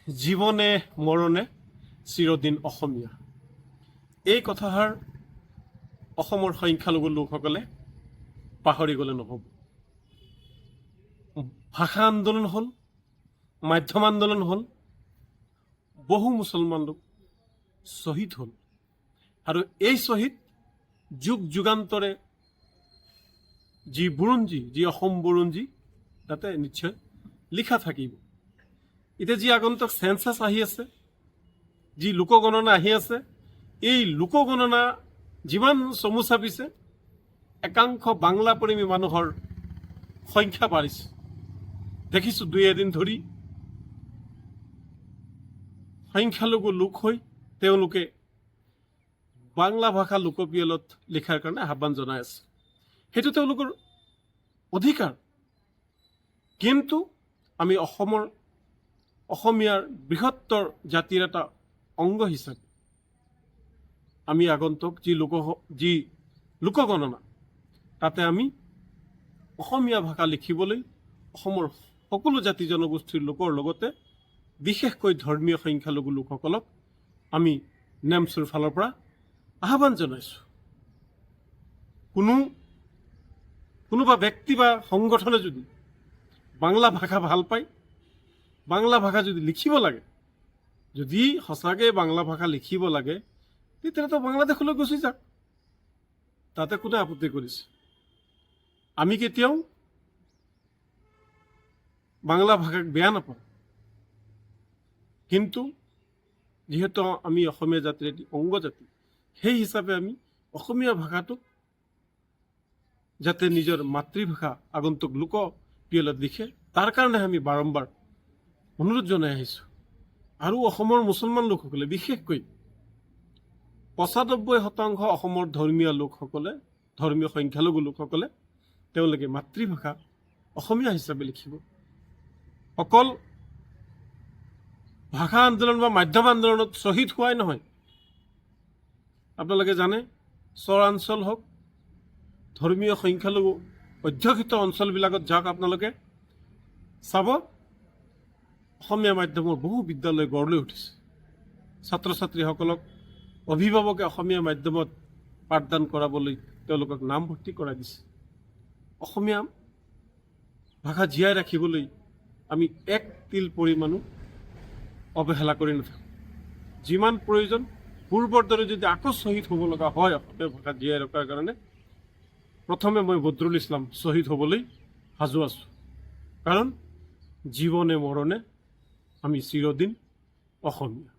জীৱনে মৰণে চিৰদিন অসমীয়া। এই কথাষাৰ অসমৰ সংখ্যালঘু লোকসকলে পাহৰি গ'লে নহ'ব। ভাষা আন্দোলন হ'ল, মাধ্যম আন্দোলন হ'ল, বহু মুছলমান লোক শ্বহীদ হ'ল আৰু এই শ্বহীদ যুগ যুগান্তৰে যি বুৰঞ্জী, যি অসম বুৰঞ্জী, তাতে নিশ্চয় লিখা থাকিব। এতিয়া যি আগন্তুক চেঞ্চাছ আহি আছে, যি লোকগণনা আহি আছে, এই লোকগণনা যিমান চমু চাপিছে একাংশ বাংলা প্ৰেমী মানুহৰ সংখ্যা বাঢ়িছে। দেখিছোঁ দুই এদিন ধৰি সংখ্যালঘু লোক হৈ তেওঁলোকে বাংলা ভাষা লোকপিয়লত লিখাৰ কাৰণে আহ্বান জনাই আছে। সেইটো তেওঁলোকৰ অধিকাৰ, কিন্তু আমি অসমীয়াৰ বৃহত্তৰ জাতিৰ এটা অংগ হিচাপে আমি আগন্তুক যি লোকগণনা, তাতে আমি অসমীয়া ভাষা লিখিবলৈ অসমৰ সকলো জাতি জনগোষ্ঠীৰ লোকৰ লগতে বিশেষকৈ ধৰ্মীয় সংখ্যালঘু লোকসকলক আমি নেমচুৰ ফালৰ পৰা আহ্বান জনাইছোঁ। কোনোবা ব্যক্তি বা সংগঠনে যদি বাংলা ভাষা ভাল পায়, বাংলা ভাষা যদি লিখিব লাগে, যদি সঁচাকৈ বাংলা ভাষা লিখিব লাগে, তেতিয়াতো বাংলাদেশলৈ গুচি যাওক, তাতে কোনে আপত্তি কৰিছে? আমি কেতিয়াও বাংলা ভাষাক বেয়া নাপাওঁ, কিন্তু যিহেতু আমি অসমীয়া জাতিৰ এটি অংগ জাতি, সেই হিচাপে আমি অসমীয়া ভাষাটোক যাতে নিজৰ মাতৃভাষা আগন্তুক লোকপিয়লত লিখে, তাৰ কাৰণে আমি বাৰম্বাৰ অনুৰোধ জনাই আহিছোঁ। আৰু অসমৰ মুছলমান লোকসকলে, বিশেষকৈ ৯৫% অসমৰ ধৰ্মীয় লোকসকলে, ধৰ্মীয় সংখ্যালঘু লোকসকলে তেওঁলোকে মাতৃভাষা অসমীয়া হিচাপে লিখিব। অকল ভাষা আন্দোলন বা মাধ্যম আন্দোলনত শ্বহীদ হোৱাই নহয়, আপোনালোকে জানে চৰাঞ্চল হওক, ধৰ্মীয় সংখ্যালঘু অধ্যুষিত অঞ্চলবিলাকত যাওক, আপোনালোকে চাব অসমীয়া মাধ্যমৰ বহু বিদ্যালয় গঢ় লৈ উঠিছে। ছাত্ৰ ছাত্ৰীসকলক অভিভাৱকে অসমীয়া মাধ্যমত পাঠদান কৰাবলৈ তেওঁলোকক নামভৰ্তি কৰাই দিছে। অসমীয়া ভাষা জীয়াই ৰাখিবলৈ আমি এক তিল পৰিমাণো অৱহেলা কৰি নাথাকোঁ। যিমান প্ৰয়োজন, পূৰ্বৰ দৰে যদি আকৌ শ্বহীদ হ'ব লগা হয় অসমীয়া ভাষা জীয়াই ৰখাৰ কাৰণে, প্ৰথমে মই বদৰুল ইছলাম শ্বহীদ হ'বলৈ সাজু আছোঁ। কাৰণ জীৱনে মৰণে আমি চিৰদিন অসমীয়া।